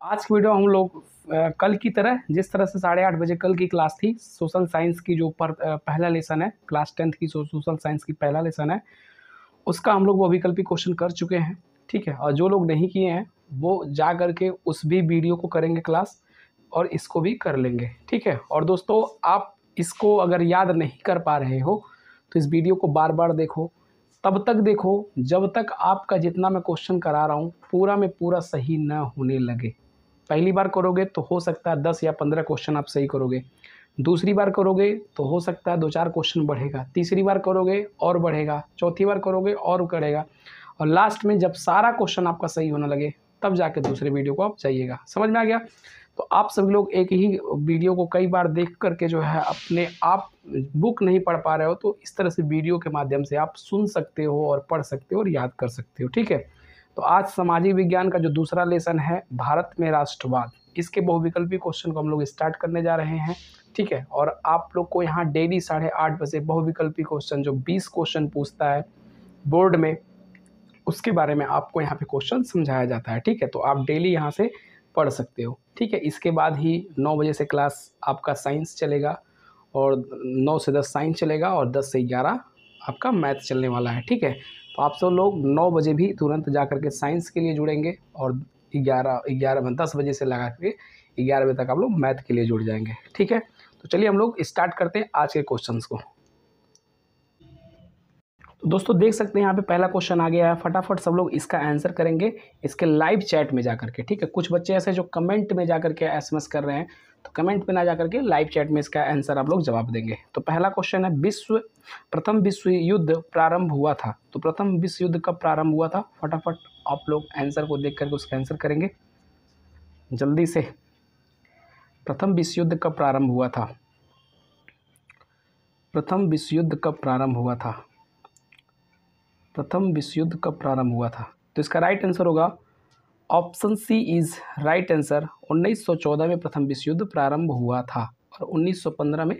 आज की वीडियो हम लोग कल की तरह जिस तरह से 8:30 बजे कल की क्लास थी सोशल साइंस की जो पहला लेसन है क्लास 10th की सोशल साइंस की पहला लेसन है उसका हम लोग वो विकल्पी क्वेश्चन कर चुके हैं। ठीक है, और जो लोग नहीं किए हैं वो जा करके उस भी वीडियो को करेंगे क्लास और इसको भी कर लेंगे। ठीक है, और दोस्तों आप इसको अगर याद नहीं कर पा रहे हो तो इस वीडियो को बार बार देखो, तब तक देखो जब तक आपका जितना मैं क्वेश्चन करा रहा हूँ पूरा में पूरा सही न होने लगे। पहली बार करोगे तो हो सकता है 10 या 15 क्वेश्चन आप सही करोगे, दूसरी बार करोगे तो हो सकता है 2-4 क्वेश्चन बढ़ेगा, तीसरी बार करोगे और बढ़ेगा, चौथी बार करोगे और करेगा, और लास्ट में जब सारा क्वेश्चन आपका सही होने लगे तब जाके दूसरे वीडियो को आप जाइएगा। समझ में आ गया? तो आप सभी लोग एक ही वीडियो को कई बार देख करके जो है अपने आप बुक नहीं पढ़ पा रहे हो तो इस तरह से वीडियो के माध्यम से आप सुन सकते हो और पढ़ सकते हो और याद कर सकते हो। ठीक है, तो आज सामाजिक विज्ञान का जो दूसरा लेसन है भारत में राष्ट्रवाद, इसके बहुविकल्पी क्वेश्चन को हम लोग स्टार्ट करने जा रहे हैं। ठीक है, और आप लोग को यहाँ डेली 8:30 बजे बहुविकल्पी क्वेश्चन जो 20 क्वेश्चन पूछता है बोर्ड में उसके बारे में आपको यहाँ पे क्वेश्चन समझाया जाता है। ठीक है, तो आप डेली यहाँ से पढ़ सकते हो। ठीक है, इसके बाद ही 9 बजे से क्लास आपका साइंस चलेगा और 9 से 10 साइंस चलेगा और 10 से 11 आपका मैथ चलने वाला है। ठीक है, तो आप सब लोग 9 बजे भी तुरंत जा करके साइंस के लिए जुड़ेंगे और 10 बजे से लगा के 11 बजे तक आप लोग मैथ के लिए जुड़ जाएंगे। ठीक है, तो चलिए हम लोग स्टार्ट करते हैं आज के क्वेश्चंस को। तो दोस्तों देख सकते हैं यहाँ पे पहला क्वेश्चन आ गया है, फटाफट सब लोग इसका आंसर करेंगे इसके लाइव चैट में जा करके। ठीक है, कुछ बच्चे ऐसे जो कमेंट में जा करके एसएमएस कर रहे हैं तो कमेंट में ना जा करके लाइव चैट में इसका आंसर आप लोग जवाब देंगे। तो पहला क्वेश्चन है प्रथम विश्व युद्ध प्रारंभ हुआ था, तो प्रथम विश्व युद्ध कब प्रारंभ हुआ था? फटाफट आप लोग आंसर को देख करके उसका आंसर करेंगे जल्दी से। प्रथम विश्व युद्ध कब प्रारंभ हुआ था? प्रथम विश्व युद्ध कब प्रारंभ हुआ था? प्रथम विश्व युद्ध कब प्रारंभ हुआ था? तो इसका राइट आंसर होगा option C is right answer. 1914 में प्रथम विश्व युद्ध प्रारंभ हुआ था और 1915 में,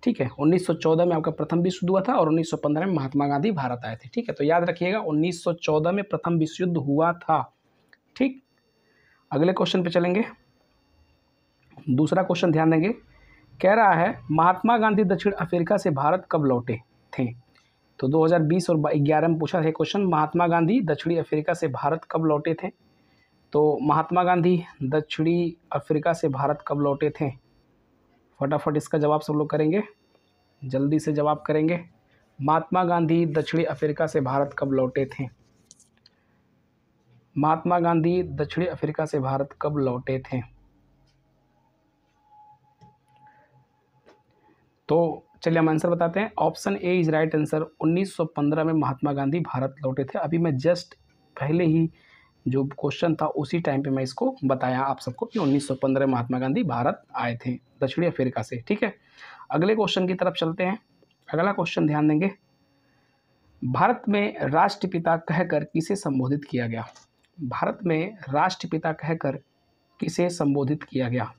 ठीक है, 1914 में आपका प्रथम विश्व युद्ध हुआ था और 1915 में महात्मा गांधी भारत आए थे। ठीक है, तो याद रखिएगा 1914 में प्रथम विश्व युद्ध हुआ था। ठीक, अगले क्वेश्चन पे चलेंगे। दूसरा क्वेश्चन ध्यान देंगे, कह रहा है महात्मा गांधी दक्षिण अफ्रीका से भारत कब लौटे थे? तो 2020 और 11 में पूछा था क्वेश्चन, महात्मा गांधी दक्षिणी अफ्रीका से भारत कब लौटे थे? तो महात्मा गांधी दक्षिणी अफ्रीका से भारत कब लौटे थे? फटाफट इसका जवाब सब लोग करेंगे, जल्दी से जवाब करेंगे। महात्मा गांधी दक्षिणी अफ्रीका से भारत कब लौटे थे? महात्मा गांधी दक्षिणी अफ्रीका से भारत कब लौटे थे? तो चलिए हम आंसर बताते हैं। Option A is right answer. 1915 में महात्मा गांधी भारत लौटे थे। अभी मैं जस्ट पहले ही जो क्वेश्चन था उसी टाइम पे मैं इसको बताया आप सबको कि 1915 में महात्मा गांधी भारत आए थे दक्षिणी अफ्रीका से। ठीक है, अगले क्वेश्चन की तरफ चलते हैं। अगला क्वेश्चन ध्यान देंगे, भारत में राष्ट्रपिता कहकर किसे संबोधित किया गया? भारत में राष्ट्रपिता कहकर किसे संबोधित किया गया?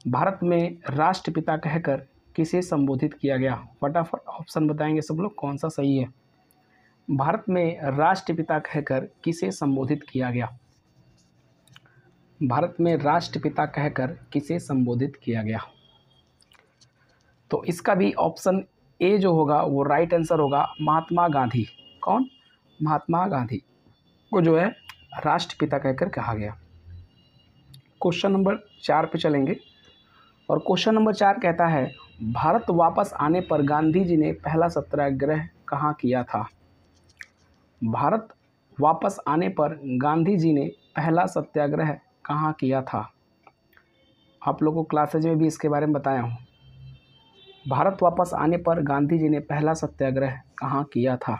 भारत में राष्ट्रपिता कहकर किसे संबोधित किया गया? फटाफट ऑप्शन बताएंगे सब लोग कौन सा सही है। भारत में राष्ट्रपिता कहकर किसे संबोधित किया गया? भारत में राष्ट्रपिता कहकर किसे संबोधित किया गया? तो इसका भी ऑप्शन ए जो होगा वो राइट आंसर होगा, महात्मा गांधी। कौन? महात्मा गांधी को जो है राष्ट्रपिता कहकर कहा गया। क्वेश्चन नंबर 4 पे चलेंगे और क्वेश्चन नंबर 4 कहता है भारत वापस आने पर गांधी जी ने पहला सत्याग्रह कहाँ किया था? भारत वापस आने पर गांधी जी ने पहला सत्याग्रह कहाँ किया था? आप लोगों को क्लासेज में भी इसके बारे में बताया हूँ। भारत वापस आने पर गांधी जी ने पहला सत्याग्रह कहाँ किया था?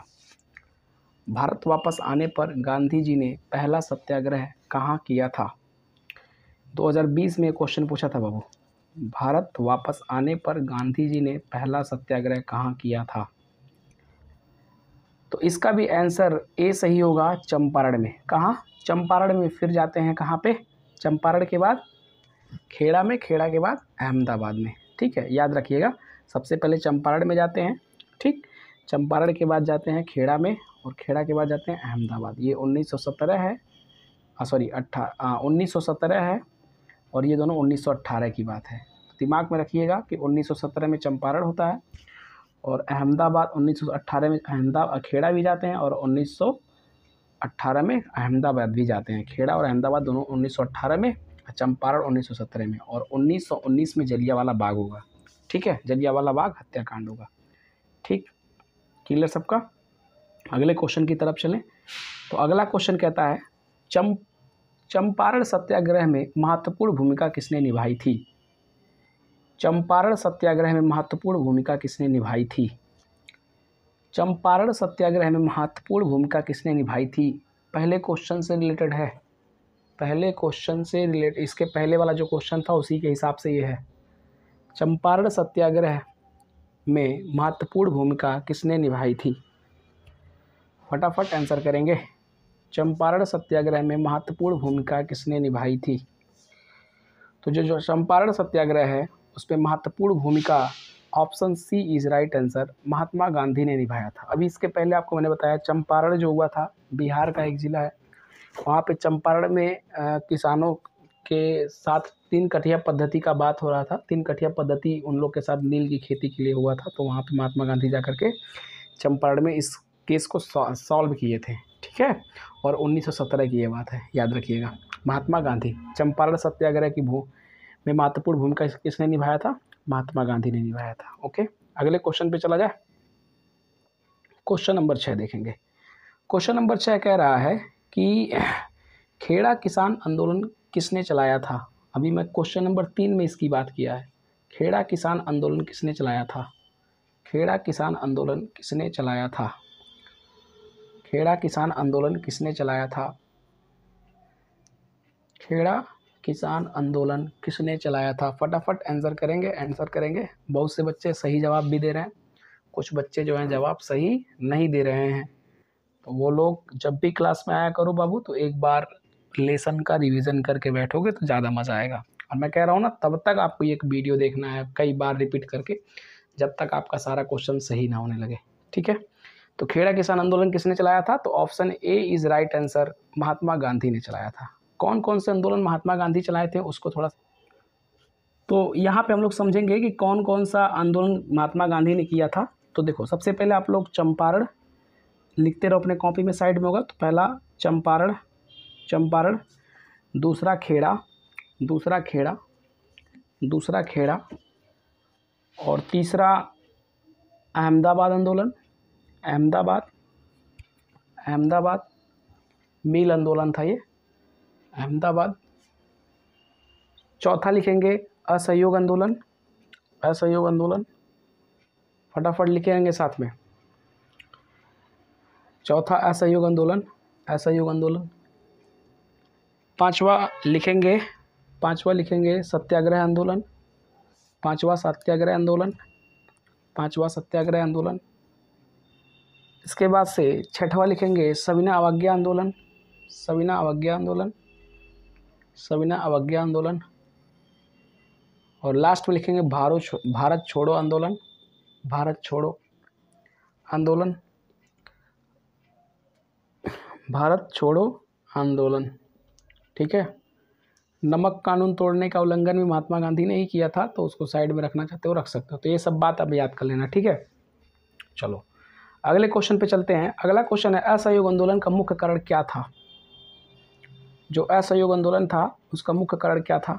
भारत वापस आने पर गांधी जी ने पहला सत्याग्रह कहाँ किया था? 2020 में क्वेश्चन पूछा था बाबू, भारत वापस आने पर गांधी जी ने पहला सत्याग्रह कहाँ किया था? तो इसका भी आंसर ए सही होगा, चंपारण में। कहाँ? चंपारण में। फिर जाते हैं कहाँ पे? चंपारण के बाद खेड़ा में, खेड़ा के बाद अहमदाबाद में। ठीक है, याद रखिएगा, सबसे पहले चंपारण में जाते हैं, ठीक, चंपारण के बाद जाते हैं खेड़ा में और खेड़ा के बाद जाते हैं अहमदाबाद। ये 1917 है सॉरी 1917 है और ये दोनों 1918 की बात है। तो दिमाग में रखिएगा कि 1917 में चंपारण होता है और अहमदाबाद 1918 में खेड़ा भी जाते हैं और 1918 में अहमदाबाद भी जाते हैं। खेड़ा और अहमदाबाद दोनों 1918 में, चंपारण 1917 में, और 1919 में जलियांवाला बाग होगा। ठीक है, जलियांवाला बाग हत्याकांड होगा। ठीक, क्लियर सबका। अगले क्वेश्चन की तरफ चलें। तो अगला क्वेश्चन कहता है चंपारण सत्याग्रह में महत्वपूर्ण भूमिका किसने निभाई थी? चंपारण सत्याग्रह में महत्वपूर्ण भूमिका किसने निभाई थी? चंपारण सत्याग्रह में महत्वपूर्ण भूमिका किसने निभाई थी? पहले क्वेश्चन से रिलेटेड है, पहले क्वेश्चन से रिलेटेड, इसके पहले वाला जो क्वेश्चन था उसी के हिसाब से ये है। चंपारण सत्याग्रह में महत्वपूर्ण भूमिका किसने निभाई थी? फटाफट आंसर करेंगे। चंपारण सत्याग्रह में महत्वपूर्ण भूमिका किसने निभाई थी? तो जो चंपारण सत्याग्रह है उसमें महत्वपूर्ण भूमिका option C is right answer, Mahatma Gandhi ने निभाया था। अभी इसके पहले आपको मैंने बताया चंपारण जो हुआ था बिहार का एक ज़िला है, वहाँ पे चंपारण में किसानों के साथ 3 कठिया पद्धति का बात हो रहा था। 3 कठिया पद्धति उन लोग के साथ नील की खेती के लिए हुआ था, तो वहाँ पे महात्मा गांधी जा कर के चंपारण में इस केस को सॉल्व किए थे। ठीक है, और 1917 की ये बात है, याद रखिएगा। महात्मा गांधी, चंपारण सत्याग्रह की में महत्वपूर्ण भूमिका किसने निभाया था? महात्मा गांधी ने निभाया था। ओके, अगले क्वेश्चन पे चला जाए। क्वेश्चन नंबर 6 देखेंगे। क्वेश्चन नंबर 6 कह रहा है कि खेड़ा किसान आंदोलन किसने चलाया था? अभी मैं क्वेश्चन नंबर 3 में इसकी बात किया है। खेड़ा किसान आंदोलन किसने चलाया था? खेड़ा किसान आंदोलन किसने चलाया था? खेड़ा किसान आंदोलन किसने चलाया था? खेड़ा किसान आंदोलन किसने चलाया था? फटाफट आंसर करेंगे। बहुत से बच्चे सही जवाब भी दे रहे हैं, कुछ बच्चे जो हैं जवाब सही नहीं दे रहे हैं। तो वो लोग जब भी क्लास में आया करो बाबू, तो एक बार लेसन का रिवीजन करके बैठोगे तो ज़्यादा मज़ा आएगा। और मैं कह रहा हूँ ना, तब तक आपको एक वीडियो देखना है कई बार रिपीट करके, जब तक आपका सारा क्वेश्चन सही ना होने लगे। ठीक है, तो खेड़ा किसान आंदोलन किसने चलाया था? तो option A is right answer, Mahatma Gandhi ने चलाया था। कौन कौन से आंदोलन महात्मा गांधी चलाए थे उसको थोड़ा, तो यहाँ पे हम लोग समझेंगे कि कौन कौन सा आंदोलन महात्मा गांधी ने किया था। तो देखो, सबसे पहले आप लोग चंपारण लिखते रहो अपने कॉपी में, साइड में होगा। तो पहला चंपारण, दूसरा खेड़ा, और तीसरा अहमदाबाद आंदोलन, अहमदाबाद मिल आंदोलन था ये, अहमदाबाद। चौथा लिखेंगे असहयोग आंदोलन, फटाफट लिखेंगे साथ में। चौथा असहयोग आंदोलन। पांचवा लिखेंगे सत्याग्रह आंदोलन, पांचवा सत्याग्रह आंदोलन। इसके बाद से छठवां लिखेंगे सविनय अवज्ञा आंदोलन। और लास्ट में लिखेंगे भारत छोड़ो आंदोलन। ठीक है, नमक कानून तोड़ने का उल्लंघन भी महात्मा गांधी ने ही किया था, तो उसको साइड में रखना चाहते हो रख सकते हो। तो ये सब बात अब याद कर लेना। ठीक है, चलो अगले क्वेश्चन पे चलते हैं। अगला क्वेश्चन है असहयोग आंदोलन का मुख्य कारण क्या था? जो असहयोग आंदोलन था उसका मुख्य कारण क्या था?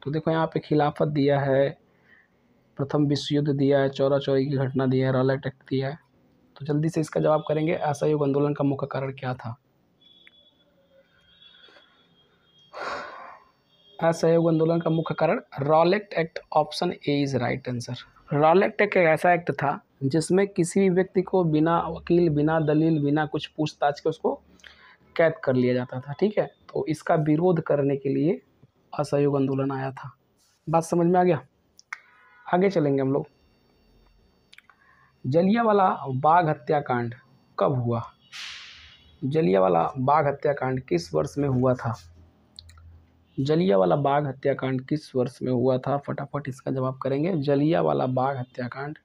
तो देखो, यहाँ पे खिलाफत दिया है, प्रथम विश्व युद्ध दिया है, चौरा चौरी की घटना दिया है, रॉलेट एक्ट दिया है। तो जल्दी से इसका जवाब करेंगे, असहयोग आंदोलन का मुख्य कारण क्या था? असहयोग आंदोलन का मुख्य कारण Rowlatt act, option A is right answer. Rowlatt act एक ऐसा एक्ट था जिसमें किसी भी व्यक्ति को बिना वकील, बिना दलील, बिना कुछ पूछताछ के उसको कैद कर लिया जाता था। ठीक है, तो इसका विरोध करने के लिए असहयोग आंदोलन आया था। बात समझ में आ गया? आगे चलेंगे हम लोग। जलियांवाला बाग हत्याकांड कब हुआ? जलियांवाला बाग हत्याकांड किस वर्ष में हुआ था? जलियांवाला बाग हत्याकांड किस वर्ष में हुआ था? फटाफट इसका जवाब करेंगे। जलियांवाला बाग हत्याकांड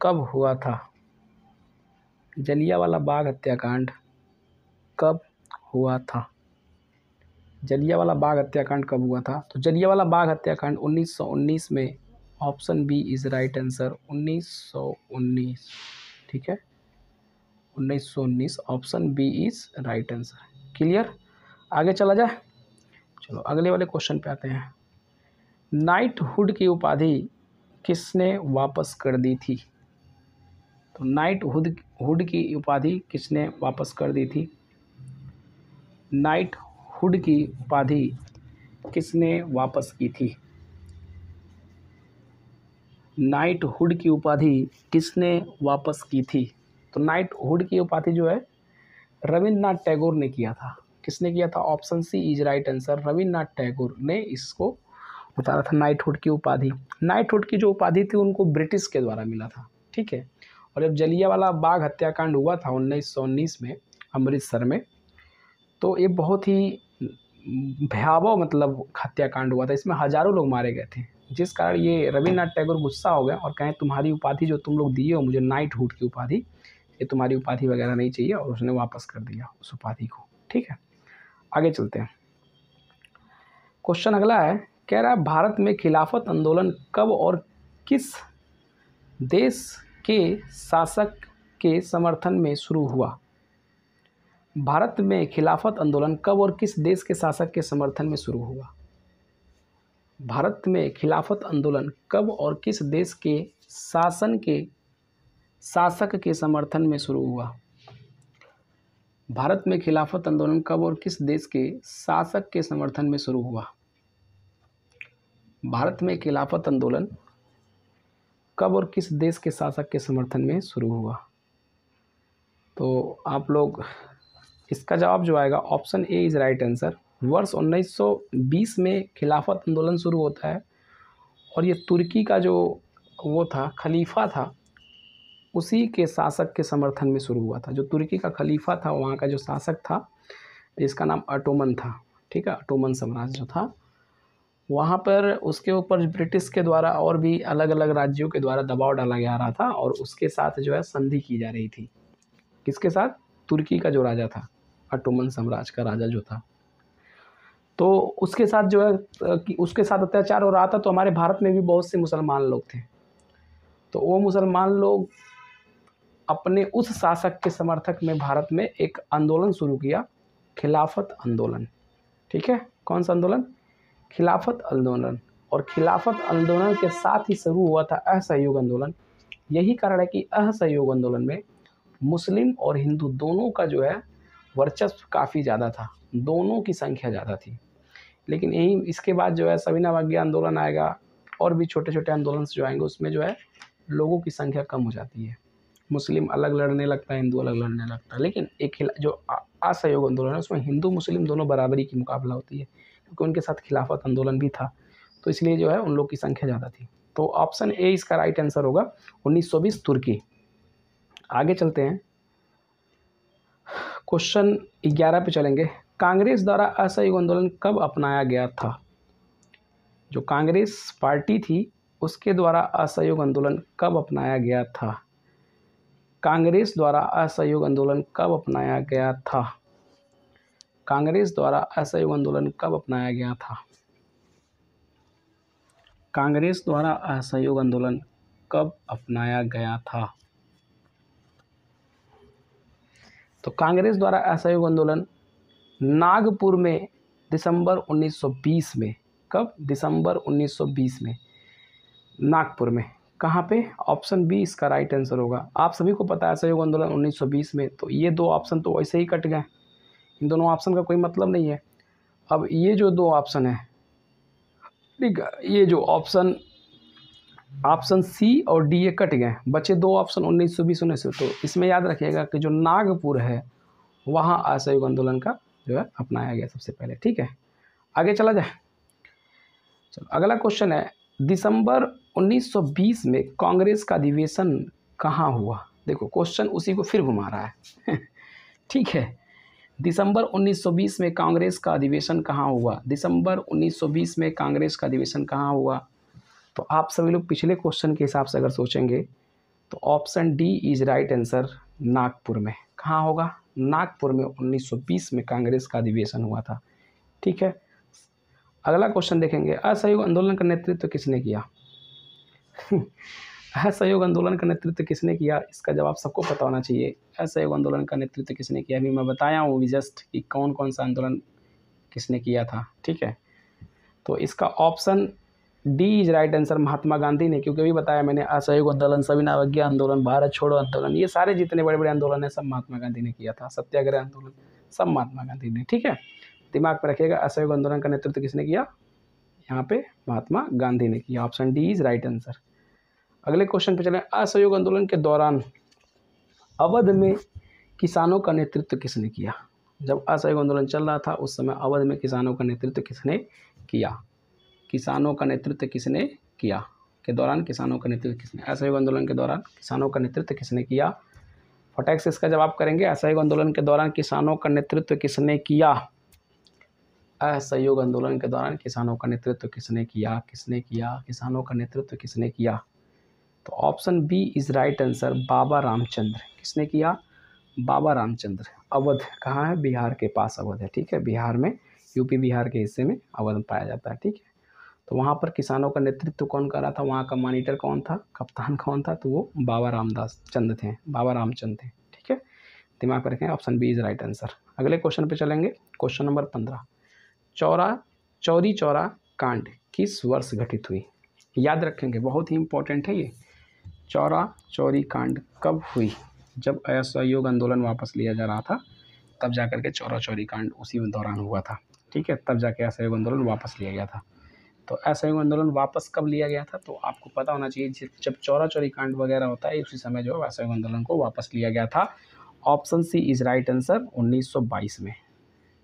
कब हुआ था? जलियांवाला बाग हत्याकांड कब हुआ था? जलियांवाला बाग हत्याकांड कब हुआ था? तो जलियांवाला बाग हत्याकांड 1919 में, option B is right answer, 1919। ठीक है, 1919 option B is right answer. Clear, आगे चला जाए। चलो अगले वाले क्वेश्चन पे आते हैं। नाइटहुड की उपाधि किसने वापस कर दी थी? तो नाइटहुड हुड की उपाधि किसने वापस कर दी थी? नाइटहुड की उपाधि किसने वापस की थी? नाइटहुड की उपाधि किसने वापस की थी? तो नाइटहुड की उपाधि जो है रविन्द्रनाथ टैगोर ने किया था। किसने किया था? Option C is right answer, Rabindranath Tagore ने इसको उतारा था नाइटहुड की उपाधि। नाइटहुड की जो उपाधि थी उनको ब्रिटिश के द्वारा मिला था। ठीक है, और जब जलियांवाला बाग हत्याकांड हुआ था 1919 में अमृतसर में, तो ये बहुत ही भयावह मतलब हत्याकांड हुआ था। इसमें हजारों लोग मारे गए थे, जिस कारण ये रविन्द्रनाथ टैगोर गुस्सा हो गया और कहें तुम्हारी उपाधि जो तुम लोग दिए हो मुझे नाइटहुड की उपाधि, ये तुम्हारी उपाधि वगैरह नहीं चाहिए, और उसने वापस कर दिया उस उपाधि को। ठीक है, आगे चलते हैं। क्वेश्चन अगला है, कह रहा है भारत में खिलाफत आंदोलन कब और किस देश के शासक के समर्थन में शुरू हुआ? भारत में खिलाफत आंदोलन कब और किस देश के शासक के समर्थन में शुरू हुआ? भारत में खिलाफत आंदोलन कब और किस देश के शासक के समर्थन में शुरू हुआ? भारत में खिलाफत आंदोलन कब और किस देश के शासक के समर्थन में शुरू हुआ? भारत में खिलाफत आंदोलन कब और किस देश के शासक के समर्थन में शुरू हुआ? तो आप लोग इसका जवाब जो आएगा option A is right answer. वर्ष 1920 में खिलाफत आंदोलन शुरू होता है, और ये तुर्की का जो वो था खलीफा था, उसी के शासक के समर्थन में शुरू हुआ था। जो तुर्की का खलीफा था, वहाँ का जो शासक था, जिसका नाम ऑटोमन था। ठीक है, ऑटोमन साम्राज्य जो था, वहाँ पर उसके ऊपर ब्रिटिश के द्वारा और भी अलग अलग राज्यों के द्वारा दबाव डाला जा रहा था, और उसके साथ जो है संधि की जा रही थी। किसके साथ? तुर्की का जो राजा था, ऑटोमन साम्राज्य का राजा जो था, तो उसके साथ जो है कि उसके साथ अत्याचार हो रहा था। तो हमारे भारत में भी बहुत से मुसलमान लोग थे, तो वो मुसलमान लोग अपने उस शासक के समर्थक में भारत में एक आंदोलन शुरू किया, खिलाफत आंदोलन। ठीक है, कौन सा आंदोलन? खिलाफत आंदोलन। और खिलाफत आंदोलन के साथ ही शुरू हुआ था असहयोग आंदोलन। यही कारण है कि असहयोग आंदोलन में मुस्लिम और हिंदू दोनों का जो है वर्चस्व काफ़ी ज़्यादा था, दोनों की संख्या ज़्यादा थी। लेकिन यही इसके बाद जो है सविनय अवज्ञा आंदोलन आएगा, और भी छोटे छोटे आंदोलन जो आएंगे, उसमें जो है लोगों की संख्या कम हो जाती है, मुस्लिम अलग लड़ने लगता है, हिंदू अलग लड़ने लगता है। लेकिन एक जो असहयोग आंदोलन है उसमें हिंदू मुस्लिम दोनों बराबरी की मुकाबला होती है, क्योंकि उनके साथ खिलाफत आंदोलन भी था, तो इसलिए जो है उन लोग की संख्या ज़्यादा थी। तो ऑप्शन ए इसका राइट आंसर होगा, 1920 तुर्की। आगे चलते हैं, क्वेश्चन 11 पे चलेंगे। कांग्रेस द्वारा असहयोग आंदोलन कब अपनाया गया था? जो कांग्रेस पार्टी थी उसके द्वारा असहयोग आंदोलन कब अपनाया गया था? कांग्रेस द्वारा असहयोग आंदोलन कब अपनाया गया था? कांग्रेस द्वारा असहयोग आंदोलन कब अपनाया गया था? कांग्रेस द्वारा असहयोग आंदोलन कब अपनाया गया था? तो कांग्रेस द्वारा असहयोग आंदोलन नागपुर में दिसंबर 1920 में। कब? दिसंबर 1920 में नागपुर में। कहाँ पे? ऑप्शन बी इसका राइट आंसर होगा। आप सभी को पता है असहयोग आंदोलन 1920 में, तो ये दो ऑप्शन तो वैसे ही कट गए, इन दोनों ऑप्शन का कोई मतलब नहीं है। अब ये जो दो ऑप्शन है, ठीक है, ये जो ऑप्शन सी और डी ये कट गए, बचे दो ऑप्शन 1920 1900। तो इसमें याद रखिएगा कि जो नागपुर है वहाँ असहयोग आंदोलन का जो है अपनाया गया सबसे पहले। ठीक है, आगे चला जाए। चलो अगला क्वेश्चन है, दिसंबर 1920 में कांग्रेस का अधिवेशन कहाँ हुआ? देखो क्वेश्चन उसी को फिर घुमा रहा है ठीक है, दिसंबर 1920 में कांग्रेस का अधिवेशन कहाँ हुआ? दिसंबर 1920 में कांग्रेस का अधिवेशन कहाँ हुआ? तो आप सभी लोग पिछले क्वेश्चन के हिसाब से अगर सोचेंगे तो option D is right answer, Nagpur में। कहाँ होगा? नागपुर में 1920 में कांग्रेस का अधिवेशन हुआ था। ठीक है। अगला क्वेश्चन देखेंगे, असहयोग आंदोलन का नेतृत्व किसने किया? असहयोग आंदोलन का नेतृत्व किसने किया, इसका जवाब सबको पता होना चाहिए। असहयोग आंदोलन का नेतृत्व किसने किया, अभी मैं बताया हूँ अभी जस्ट कि कौन कौन सा आंदोलन किसने किया था। ठीक है, तो इसका option D is right answer, Mahatma Gandhi ने, क्योंकि अभी बताया मैंने असहयोग आंदोलन, सविनय अवज्ञा आंदोलन, भारत छोड़ो आंदोलन, ये सारे जितने बड़े बड़े आंदोलन है सब महात्मा गांधी ने किया था। सत्याग्रह आंदोलन सब महात्मा गांधी ने। ठीक है, दिमाग में रखिएगा, असहयोग आंदोलन का नेतृत्व किसने किया, यहाँ पे महात्मा गांधी ने किया। Option D is right answer. अगले क्वेश्चन पे चलें, असहयोग आंदोलन के दौरान अवध में किसानों का नेतृत्व किसने किया? जब असहयोग आंदोलन चल रहा था उस समय अवध में किसानों का नेतृत्व किसने किया? किसानों का नेतृत्व किसने किया के दौरान किसानों का नेतृत्व किसने, असहयोग आंदोलन के दौरान किसानों का नेतृत्व किसने किया? फटाक से इसका जवाब करेंगे, असहयोग आंदोलन के दौरान किसानों का नेतृत्व किसने किया? असहयोग आंदोलन के दौरान किसानों का नेतृत्व किसने किया? किसने किया? किसानों का नेतृत्व किसने किया? तो option B is right answer, Baba Ramchandra. किसने किया? बाबा रामचंद्र। अवध कहाँ है? बिहार के पास अवध है। ठीक है, बिहार में, यूपी बिहार के हिस्से में अवध पाया जाता है। ठीक है, तो वहाँ पर किसानों का नेतृत्व कौन कर रहा था, वहाँ का मॉनिटर कौन था, कप्तान कौन था? तो वो बाबा रामदास चंद थे, बाबा रामचंद थे। ठीक है, दिमाग में रखें, option B is right answer. अगले क्वेश्चन पे चलेंगे, क्वेश्चन नंबर 15, चौरी चौरा कांड किस वर्ष घटित हुई? याद रखेंगे, बहुत ही इंपॉर्टेंट है ये। चौरा चौरी कांड कब हुई? जब असहयोग आंदोलन वापस लिया जा रहा था तब जाकर के चौरा चौरी कांड उसी दौरान हुआ था। ठीक है, तब जाके असहयोग आंदोलन वापस लिया गया था। तो असहयोग आंदोलन वापस कब लिया गया था, तो आपको पता होना चाहिए, जब चौरा चौरी कांड वगैरह होता है उसी समय जो असहयोग आंदोलन को वापस लिया गया था। Option C is right answer, 1922 में।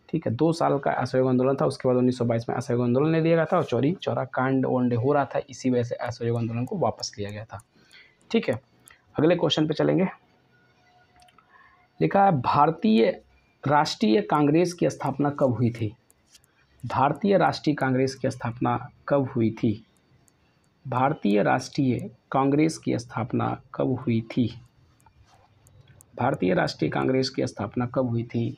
ठीक है, 2 साल का असहयोग आंदोलन था, उसके बाद 1922 में असहयोग आंदोलन ले लिया गया था और चौरी चौरा कांड वनडे हो रहा था, इसी वजह से असहयोग आंदोलन को वापस लिया गया था। ठीक है, अगले क्वेश्चन पे चलेंगे। लिखा है, भारतीय राष्ट्रीय कांग्रेस की स्थापना कब हुई थी? भारतीय राष्ट्रीय कांग्रेस की स्थापना कब हुई थी? भारतीय राष्ट्रीय कांग्रेस की स्थापना कब हुई थी? भारतीय राष्ट्रीय कांग्रेस की स्थापना कब हुई थी?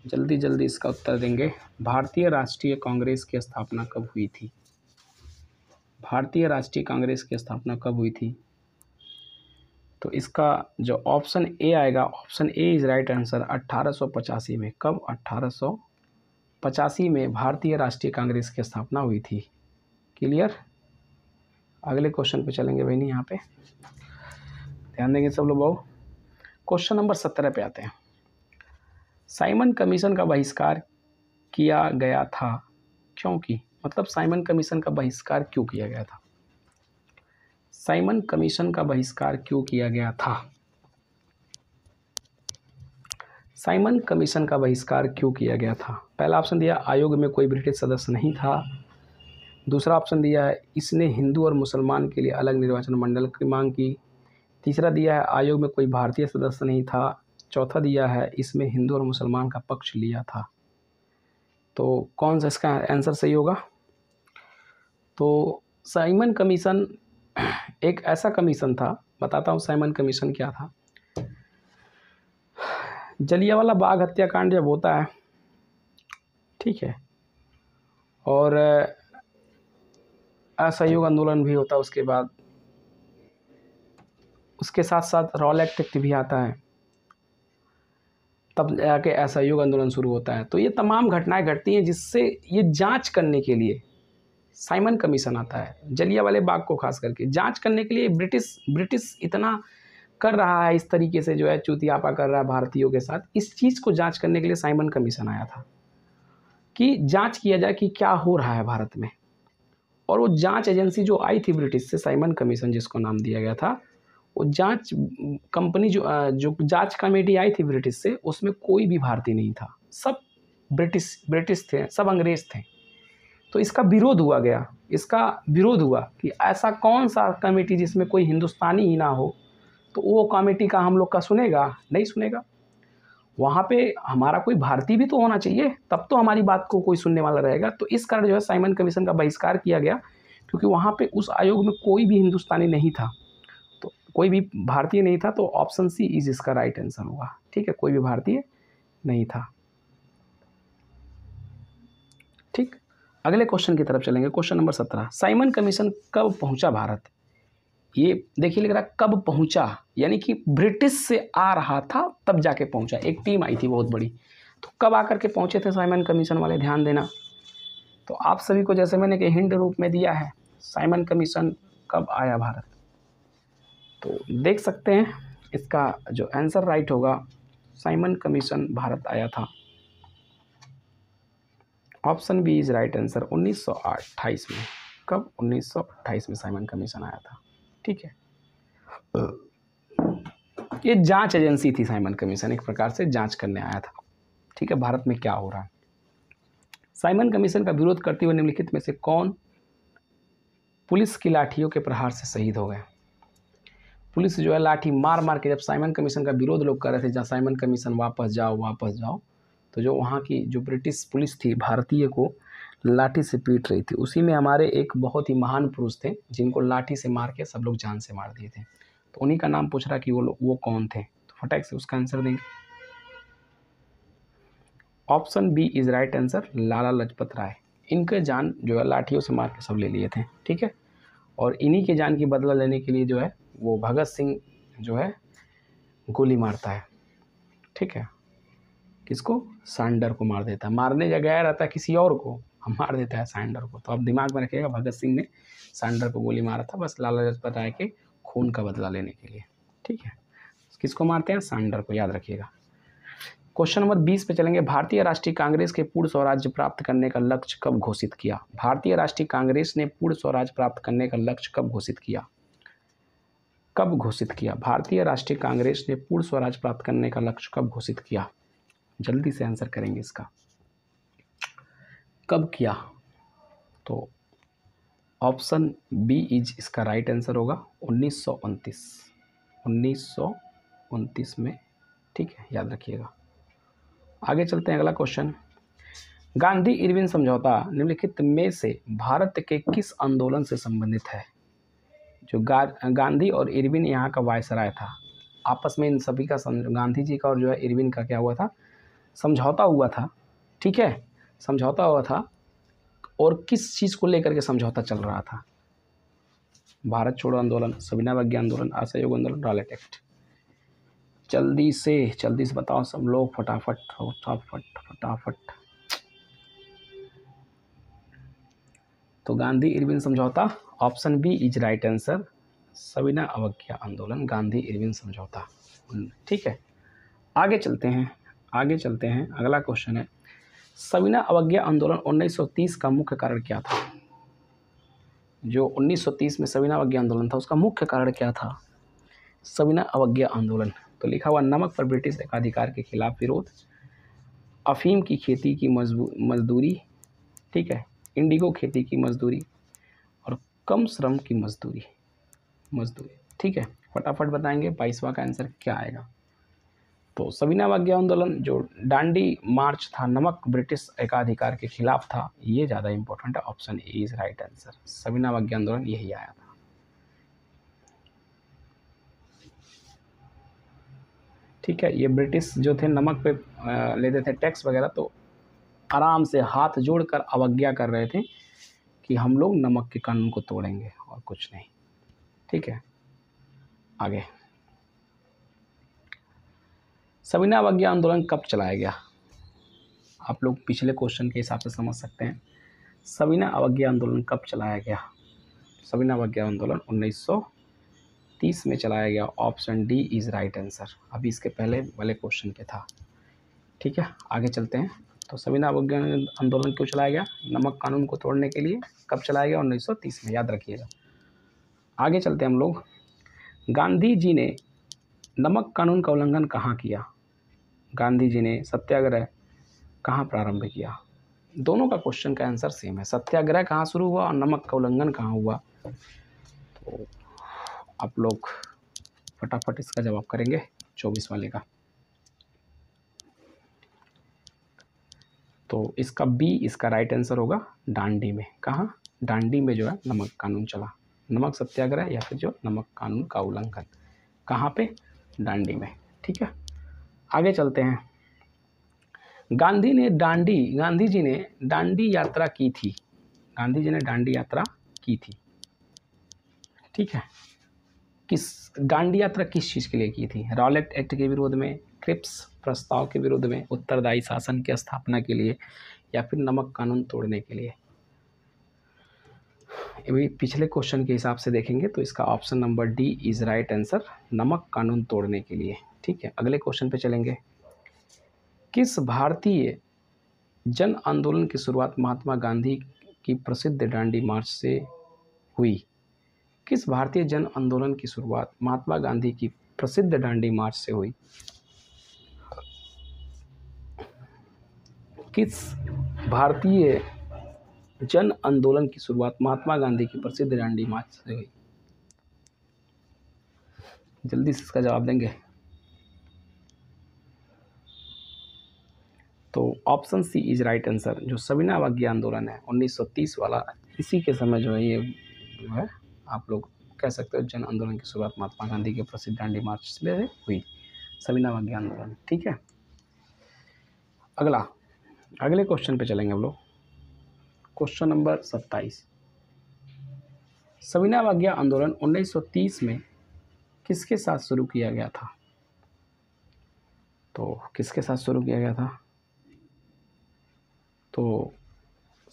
जल्दी जल्दी इसका उत्तर देंगे। भारतीय राष्ट्रीय कांग्रेस की स्थापना कब हुई थी? भारतीय राष्ट्रीय कांग्रेस की स्थापना कब हुई थी? तो इसका जो ऑप्शन ए आएगा, option A is right answer, 1885 में। कब? 1885 में भारतीय राष्ट्रीय कांग्रेस की स्थापना हुई थी। क्लियर? अगले क्वेश्चन पे चलेंगे बहनी, यहाँ पे ध्यान देंगे सब लोग। बहु क्वेश्चन नंबर 17 पे आते हैं। साइमन कमीशन का बहिष्कार किया गया था क्योंकि, मतलब साइमन कमीशन का बहिष्कार क्यों किया गया था? साइमन कमीशन का बहिष्कार क्यों किया गया था? साइमन कमीशन का बहिष्कार क्यों किया गया था? पहला ऑप्शन दिया, आयोग में कोई ब्रिटिश सदस्य नहीं था। दूसरा ऑप्शन दिया है, इसने हिंदू और मुसलमान के लिए अलग निर्वाचन मंडल की मांग की। तीसरा दिया है, आयोग में कोई भारतीय सदस्य नहीं था। चौथा दिया है, इसमें हिंदू और मुसलमान का पक्ष लिया था। तो कौन सा इसका आंसर सही होगा? तो साइमन कमीशन एक ऐसा कमीशन था, बताता हूँ साइमन कमीशन क्या था। जलियांवाला बाग हत्याकांड जब होता है, ठीक है, और असहयोग आंदोलन भी होता है, उसके बाद उसके साथ साथ रॉलेट एक्ट भी आता है, तब जाके असहयोग आंदोलन शुरू होता है। तो ये तमाम घटनाएं घटती हैं जिससे ये जांच करने के लिए साइमन कमीशन आता है। जलियांवाले बाग को खास करके जांच करने के लिए ब्रिटिश इतना कर रहा है, इस तरीके से जो है चूतियापा कर रहा है भारतीयों के साथ, इस चीज़ को जांच करने के लिए साइमन कमीशन आया था कि जांच किया जाए कि क्या हो रहा है भारत में। और वो जांच एजेंसी जो आई थी ब्रिटिश से, साइमन कमीशन जिसको नाम दिया गया था, वो जांच कंपनी जो जांच कमेटी आई थी ब्रिटिश से, उसमें कोई भी भारतीय नहीं था, सब ब्रिटिश थे, सब अंग्रेज थे। तो इसका विरोध हुआ कि ऐसा कौन सा कमेटी जिसमें कोई हिंदुस्तानी ही ना हो, तो वो कमेटी का हम लोग का सुनेगा? नहीं सुनेगा। वहाँ पे हमारा कोई भारतीय भी तो होना चाहिए, तब तो हमारी बात को कोई सुनने वाला रहेगा। तो इस कारण जो है साइमन कमीशन का बहिष्कार किया गया, क्योंकि वहाँ पे उस आयोग में कोई भी हिंदुस्तानी नहीं था, तो कोई भी भारतीय नहीं था। तो ऑप्शन सी इज इसका राइट आंसर होगा। ठीक है, कोई भी भारतीय नहीं था। अगले क्वेश्चन की तरफ चलेंगे। क्वेश्चन नंबर 17, साइमन कमीशन कब पहुंचा भारत? ये देखिए लिख रहा कब पहुंचा, यानी कि ब्रिटिश से आ रहा था तब जाके पहुंचा। एक टीम आई थी बहुत बड़ी, तो कब आकर के पहुंचे थे साइमन कमीशन वाले, ध्यान देना। तो आप सभी को जैसे मैंने कि हिंट रूप में दिया है, साइमन कमीशन कब आया भारत, तो देख सकते हैं इसका जो आंसर राइट होगा, साइमन कमीशन भारत आया था, option B is right answer, 1928 में। कब? 1928 में साइमन कमीशन आया था। ठीक है, ये जांच एजेंसी थी साइमन कमीशन, एक प्रकार से जांच करने आया था, ठीक है, भारत में क्या हो रहा है। साइमन कमीशन का विरोध करते हुए निम्नलिखित में से कौन पुलिस की लाठियों के प्रहार से शहीद हो गए? पुलिस जो है लाठी मार मार के, जब साइमन कमीशन का विरोध लोग कर रहे थे, जहाँ साइमन कमीशन वापस जाओ वापस जाओ, तो जो वहाँ की जो ब्रिटिश पुलिस थी भारतीय को लाठी से पीट रही थी, उसी में हमारे एक बहुत ही महान पुरुष थे जिनको लाठी से मार के सब लोग जान से मार दिए थे। तो उन्हीं का नाम पूछ रहा कि वो कौन थे, तो फटाक से उसका आंसर देंगे। Option B is right answer, Lala Lajpat Rai. इनके जान जो है लाठियों से मार के सब ले लिए थे, ठीक है। और इन्हीं के जान की बदला लेने के लिए जो है वो भगत सिंह जो है गोली मारता है, ठीक है। किसको? सैंडर को मार देता है, मारने जगह रहता है किसी और को, हम मार देता है सैंडर को। तो आप दिमाग में रखिएगा, भगत सिंह ने सैंडर को गोली मारा था बस लाला लाजपत राय के खून का बदला लेने के लिए, ठीक है। किसको मारते हैं? सैंडर को, याद रखिएगा। क्वेश्चन नंबर 20 पे चलेंगे। भारतीय राष्ट्रीय कांग्रेस के पूर्ण स्वराज्य प्राप्त करने का लक्ष्य कब घोषित किया? भारतीय राष्ट्रीय कांग्रेस ने पूर्ण स्वराज्य प्राप्त करने का लक्ष्य कब घोषित किया? कब घोषित किया? भारतीय राष्ट्रीय कांग्रेस ने पूर्ण स्वराज्य प्राप्त करने का लक्ष्य कब घोषित किया? जल्दी से आंसर करेंगे इसका, कब किया? तो ऑप्शन बी इज इसका राइट आंसर होगा, 1929 में, ठीक है, याद रखिएगा। आगे चलते हैं, अगला क्वेश्चन। गांधी इरविन समझौता निम्नलिखित में से भारत के किस आंदोलन से संबंधित है? जो गांधी और इरविन यहाँ का वायसराय था, आपस में इन सभी का गांधी जी का और जो है इरविन का क्या हुआ था? समझौता हुआ था, ठीक है, समझौता हुआ था। और किस चीज़ को लेकर के समझौता चल रहा था? भारत छोड़ो आंदोलन, सविनय अवज्ञा आंदोलन, असहयोग आंदोलन, रॉलेट एक्ट। जल्दी से बताओ सब लोग, फटाफट फटाफट फटाफट। तो गांधी इरविन समझौता, option B is right answer, सविनय अवज्ञा आंदोलन, गांधी इरविन समझौता, ठीक है। आगे चलते हैं, अगला क्वेश्चन है, सविनय अवज्ञा आंदोलन 1930 का मुख्य कारण क्या था? जो 1930 में सविनय अवज्ञा आंदोलन था उसका मुख्य कारण क्या था? सविनय अवज्ञा आंदोलन, तो लिखा हुआ नमक पर ब्रिटिश एकाधिकार के खिलाफ विरोध, अफीम की खेती की मजदूरी, ठीक है, इंडिगो खेती की मजदूरी, और कम श्रम की मजदूरी, ठीक है। फटाफट बताएंगे 22वां का आंसर क्या आएगा। तो सविनय अवज्ञा आंदोलन जो डांडी मार्च था, नमक ब्रिटिश एकाधिकार के खिलाफ था, ये ज़्यादा इंपॉर्टेंट है, option A is right answer, सविनय अवज्ञा आंदोलन यही आया था, ठीक है। ये ब्रिटिश जो थे नमक पे लेते थे टैक्स वगैरह, तो आराम से हाथ जोड़कर अवज्ञा कर रहे थे कि हम लोग नमक के कानून को तोड़ेंगे और कुछ नहीं, ठीक है। आगे, सविनय अवज्ञा आंदोलन कब चलाया गया? आप लोग पिछले क्वेश्चन के हिसाब से समझ सकते हैं, सविनय अवज्ञा आंदोलन कब चलाया गया? सविनय अवज्ञा आंदोलन 1930 में चलाया गया, option D is right answer, अभी इसके पहले वाले क्वेश्चन पे था, ठीक है। आगे चलते हैं। तो सविनय अवज्ञा आंदोलन क्यों चलाया गया? नमक कानून को तोड़ने के लिए। कब चलाया गया? 1930 में, याद रखिएगा। आगे चलते हैं हम लोग। गांधी जी ने नमक कानून का उल्लंघन कहाँ किया? गांधी जी ने सत्याग्रह कहाँ प्रारंभ किया? दोनों का क्वेश्चन का आंसर सेम है, सत्याग्रह कहाँ शुरू हुआ और नमक का उल्लंघन कहाँ हुआ। तो आप लोग फटाफट इसका जवाब करेंगे 24 वाले का। तो इसका बी इसका राइट आंसर होगा, डांडी में। कहाँ? डांडी में जो है नमक कानून चला, नमक सत्याग्रह या फिर जो नमक कानून का उल्लंघन, कहाँ पे? डांडी में, ठीक है। आगे चलते हैं। गांधी जी ने दांडी यात्रा की थी, गांधी जी ने दांडी यात्रा की थी, ठीक है। किस दांडी यात्रा किस चीज़ के लिए की थी? रॉलेट एक्ट के विरोध में, क्रिप्स प्रस्ताव के विरोध में, उत्तरदायी शासन की स्थापना के लिए, या फिर नमक कानून तोड़ने के लिए? अभी पिछले क्वेश्चन के हिसाब से देखेंगे तो इसका option number D is right answer, नमक कानून तोड़ने के लिए, ठीक है। अगले क्वेश्चन पे चलेंगे। किस भारतीय जन आंदोलन की शुरुआत महात्मा गांधी की प्रसिद्ध दांडी मार्च से हुई? किस भारतीय जन आंदोलन की शुरुआत महात्मा गांधी की प्रसिद्ध दांडी मार्च से हुई? किस भारतीय जन आंदोलन की शुरुआत महात्मा गांधी की प्रसिद्ध दांडी मार्च से हुई? जल्दी से इसका जवाब देंगे। तो option C is right answer, जो सविनय अवज्ञा आंदोलन है 1930 वाला, इसी के समय जो है ये जो है आप लोग कह सकते हो जन आंदोलन की शुरुआत महात्मा गांधी के प्रसिद्ध दांडी मार्च से हुई, सविनय अवज्ञा आंदोलन, ठीक है। अगले क्वेश्चन पे चलेंगे हम लोग। Question number 27। सविनय अवज्ञा आंदोलन 1930 में किसके साथ शुरू किया गया था? तो किसके साथ शुरू किया गया था? तो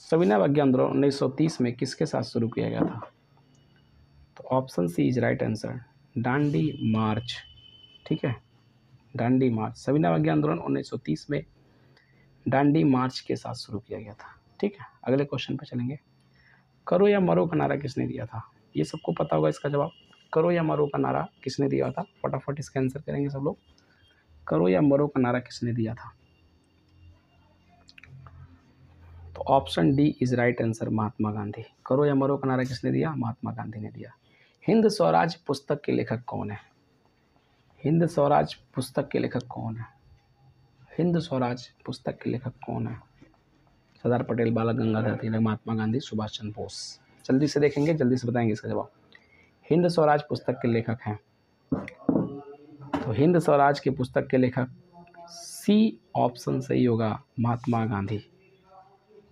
सविनय अवज्ञा आंदोलन 1930 में किसके साथ शुरू किया गया था? तो option C is right answer, Dandi march, ठीक है। दांडी मार्च, सविनय अवज्ञा आंदोलन 1930 में दांडी मार्च के साथ शुरू किया गया था, ठीक है। अगले क्वेश्चन पर चलेंगे। करो या मरो का नारा किसने दिया था? ये सबको पता होगा इसका जवाब। करो या मरो का नारा किसने दिया था? फटाफट इसका आंसर करेंगे सब लोग। करो या मरो का नारा किसने दिया था? तो option D is right answer, Mahatma Gandhi. करो या मरो का नारा किसने दिया? महात्मा गांधी ने दिया। हिंद स्वराज पुस्तक के लेखक कौन है? हिंद स्वराज पुस्तक के लेखक कौन है? हिंद स्वराज पुस्तक के लेखक कौन है? सरदार पटेल, बाल गंगाधर तिलक, महात्मा गांधी, सुभाष चंद्र बोस। जल्दी से देखेंगे, जल्दी से बताएंगे इसका जवाब। हिंद स्वराज पुस्तक के लेखक हैं, तो हिंद स्वराज की पुस्तक के लेखक सी ऑप्शन सही होगा, महात्मा गांधी।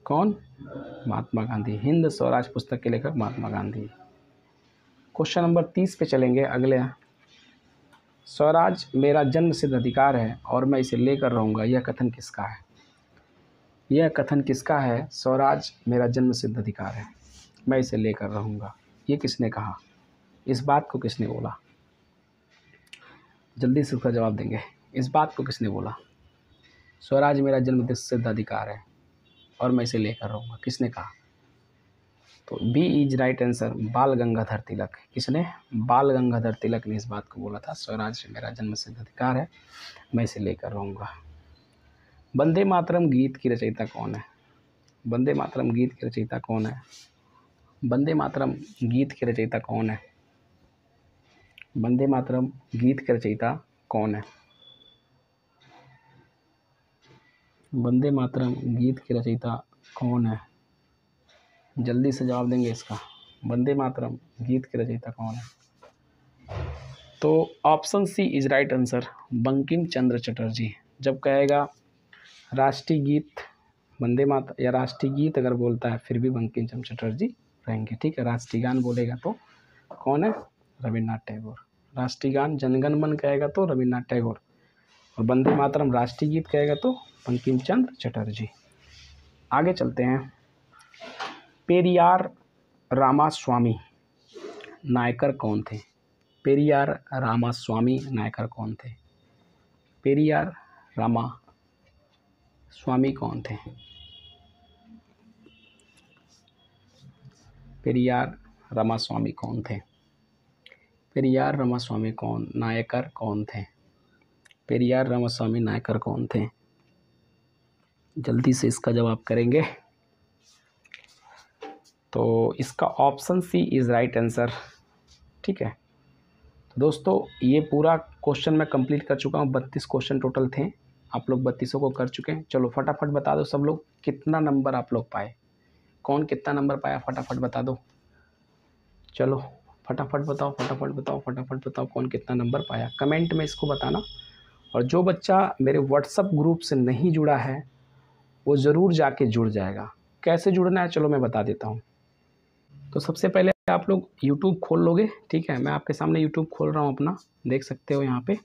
कौन? महात्मा गांधी। हिंद स्वराज पुस्तक के लेखक महात्मा गांधी। क्वेश्चन नंबर 30 पे चलेंगे। अगले, स्वराज मेरा जन्म सिद्ध अधिकार है और मैं इसे लेकर रहूँगा, यह कथन किसका है? यह कथन किसका है? स्वराज मेरा जन्म सिद्ध अधिकार है, मैं इसे लेकर रहूँगा, ये किसने कहा? इस बात को किसने बोला? जल्दी से उसका जवाब देंगे। इस बात को किसने बोला? स्वराज मेरा जन्म सिद्ध अधिकार है और मैं इसे लेकर रहूँगा, किसने कहा? तो बी इज राइट आंसर, बाल गंगाधर तिलक। किसने? बाल गंगाधर तिलक ने इस बात को बोला था, स्वराज मेरा जन्म सिद्ध अधिकार है, मैं इसे लेकर रहूँगा। वंदे मातरम गीत की रचयिता कौन है? वंदे मातरम गीत की रचयिता कौन है? वंदे मातरम गीत की रचयिता कौन है? वंदे मातरम गीत की रचयिता कौन है? वंदे मातरम गीत की रचयिता कौन है? जल्दी से जवाब देंगे इसका। वंदे मातरम गीत की रचयिता कौन है? तो option C is right answer, Bankim Chandra Chatterjee. जब कहेगा राष्ट्रीय गीत वंदे मातरम या राष्ट्रीय गीत अगर बोलता है फिर भी बंकिम चंद्र चटर्जी रहेंगे, ठीक है। राष्ट्रीय गान बोलेगा तो कौन है? रविन्द्रनाथ टैगोर। राष्ट्रीय गान जनगण मन कहेगा तो रविन्द्रनाथ टैगोर, और वंदे मातरम राष्ट्रीय गीत कहेगा तो बंकिम चंद्र चटर्जी। आगे चलते हैं। पेरियार रामास्वामी नायकर कौन थे? पेरियार रामास्वामी नायकर कौन थे? पेरियार रामास्वामी कौन थे? पेरियार रामास्वामी कौन थे? पेरियार रामास्वामी कौन नायकर कौन थे? पेरियार रामास्वामी नायकर कौन थे? जल्दी से इसका जवाब करेंगे। तो इसका option C is right answer, ठीक है। तो दोस्तों ये पूरा क्वेश्चन मैं कंप्लीट कर चुका हूँ। 32 क्वेश्चन टोटल थे, आप लोग 32 को कर चुके हैं। चलो फटाफट बता दो सब लोग कितना नंबर आप लोग पाए, कौन कितना नंबर पाया फटाफट बता दो। चलो फटाफट बताओ, फटाफट बताओ, फटाफट बताओ कौन कितना नंबर पाया, कमेंट में इसको बताना। और जो बच्चा मेरे व्हाट्सएप ग्रुप से नहीं जुड़ा है वो ज़रूर जाके जुड़ जाएगा, कैसे जुड़ना है चलो मैं बता देता हूँ। तो सबसे पहले आप लोग यूट्यूब खोल लोगे, ठीक है। मैं आपके सामने यूट्यूब खोल रहा हूँ अपना, देख सकते हो यहाँ पे।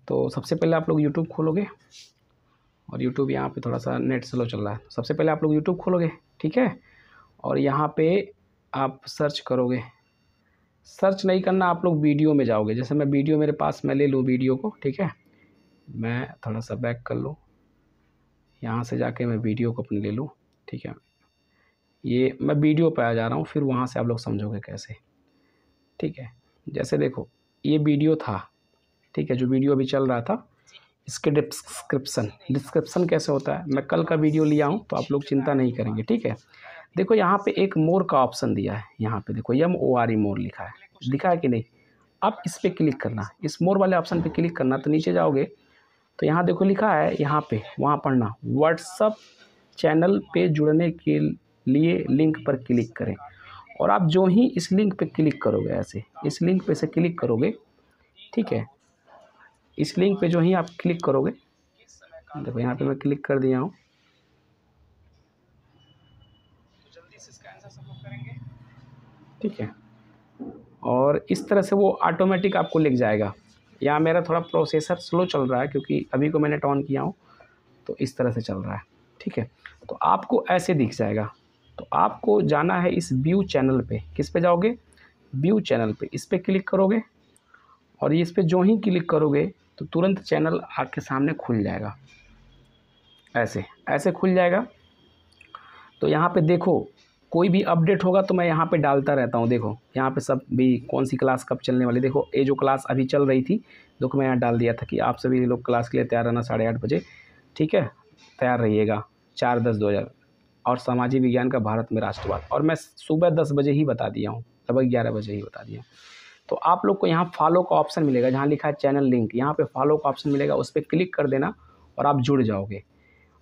तो सबसे पहले आप लोग यूट्यूब खोलोगे, और यूट्यूब यहाँ पे थोड़ा सा नेट स्लो चल रहा है। सबसे पहले आप लोग यूट्यूब खोलोगे, ठीक है, और यहाँ पे आप सर्च करोगे। सर्च नहीं करना, आप लोग वीडियो में जाओगे। जैसे मैं वीडियो मेरे पास मैं ले लूँ वीडियो को, ठीक है, मैं थोड़ा सा बैक कर लूँ, यहाँ से जाके मैं वीडियो को अपने ले लूँ, ठीक है। ये मैं वीडियो पे आ जा रहा हूँ, फिर वहाँ से आप लोग समझोगे कैसे, ठीक है। जैसे देखो ये वीडियो था, ठीक है, जो वीडियो अभी चल रहा था, इसके डिस्क्रिप्शन कैसे होता है, मैं कल का वीडियो लिया हूँ तो आप लोग चिंता नहीं करेंगे, ठीक है। देखो यहाँ पे एक मोर का ऑप्शन दिया है, यहाँ पे देखो MORE मोर लिखा है, दिखा है कि नहीं। आप इस पर क्लिक करना, इस मोर वाले ऑप्शन पे क्लिक करना, तो नीचे जाओगे तो यहाँ देखो लिखा है, यहाँ पे वहाँ पढ़ना, व्हाट्सअप चैनल पे जुड़ने के लिए लिंक पर क्लिक करें। और आप जो ही इस लिंक पे क्लिक करोगे, ऐसे इस लिंक पे से क्लिक करोगे, ठीक है, इस लिंक पे जो ही आप क्लिक करोगे, देखो यहाँ पे मैं क्लिक कर दिया हूँ, जल्दी से इसका आंसर सब लोग करेंगे, ठीक है। और इस तरह से वो ऑटोमेटिक आपको लिख जाएगा। यहाँ मेरा थोड़ा प्रोसेसर स्लो चल रहा है क्योंकि अभी को मैंने ऑन किया हूँ, तो इस तरह से चल रहा है, ठीक है। तो आपको ऐसे दिख जाएगा। तो आपको जाना है इस व्यू चैनल पे, किस पे जाओगे, व्यू चैनल पे, इस पे क्लिक करोगे, और इस पे जो ही क्लिक करोगे तो तुरंत चैनल आपके सामने खुल जाएगा, ऐसे ऐसे खुल जाएगा। तो यहाँ पे देखो कोई भी अपडेट होगा तो मैं यहाँ पे डालता रहता हूँ। देखो यहाँ पे सब भी कौन सी क्लास कब चलने वाली, देखो ये जो क्लास अभी चल रही थी, देखो मैं यहाँ डाल दिया था कि आप सभी लोग क्लास के लिए तैयार रहना 8:30 बजे, ठीक है, तैयार रहिएगा 4/10/2000, और सामाजिक विज्ञान का भारत में राष्ट्रवाद। और मैं सुबह 10 बजे ही बता दिया हूँ, लगभग 11 बजे ही बता दिया। तो आप लोग को यहाँ फॉलो का ऑप्शन मिलेगा, जहाँ लिखा है चैनल लिंक, यहाँ पे फॉलो का ऑप्शन मिलेगा, उस पर क्लिक कर देना और आप जुड़ जाओगे।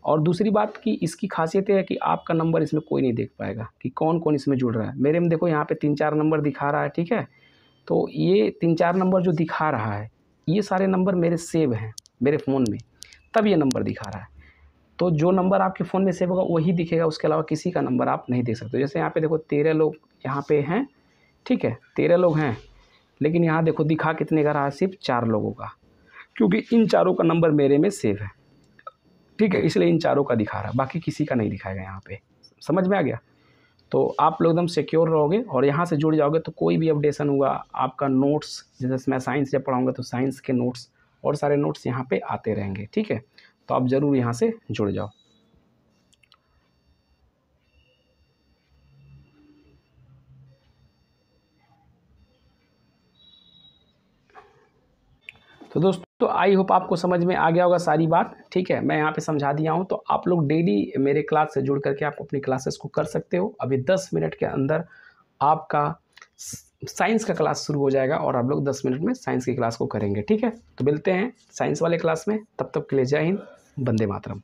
और दूसरी बात कि इसकी खासियत है कि आपका नंबर इसमें कोई नहीं देख पाएगा कि कौन कौन इसमें जुड़ रहा है। मेरे में देखो यहाँ पे 3-4 नंबर दिखा रहा है, ठीक है। तो ये 3-4 नंबर जो दिखा रहा है, ये सारे नंबर मेरे सेव हैं मेरे फ़ोन में, तब ये नंबर दिखा रहा है। तो जो नंबर आपके फ़ोन में सेव होगा वही दिखेगा, उसके अलावा किसी का नंबर आप नहीं देख सकते। जैसे यहाँ पे देखो 13 लोग यहाँ पे हैं, ठीक है, 13 लोग हैं, लेकिन यहाँ देखो दिखा कितने का रहा है, सिर्फ 4 लोगों का, क्योंकि इन चारों का नंबर मेरे में सेव है, ठीक है, इसलिए इन चारों का दिखा रहा है, बाकी किसी का नहीं दिखाएगा यहाँ पे। समझ में आ गया। तो आप लोग एकदम सिक्योर रहोगे और यहाँ से जुड़ जाओगे तो कोई भी अपडेशन हुआ, आपका नोट्स, जैसे मैं साइंस जब पढ़ाऊँगा तो साइंस के नोट्स और सारे नोट्स यहाँ पे आते रहेंगे, ठीक है। तो आप ज़रूर यहाँ से जुड़ जाओ। तो दोस्तों आई होप आपको समझ में आ गया होगा सारी बात, ठीक है। मैं यहाँ पे समझा दिया हूँ। तो आप लोग डेली मेरे क्लास से जुड़ करके आप अपनी क्लासेस को कर सकते हो। अभी 10 मिनट के अंदर आपका साइंस का क्लास शुरू हो जाएगा और आप लोग 10 मिनट में साइंस की क्लास को करेंगे, ठीक है। तो मिलते हैं साइंस वाले क्लास में, तब तक के लिए जय हिंद, वंदे मातरम।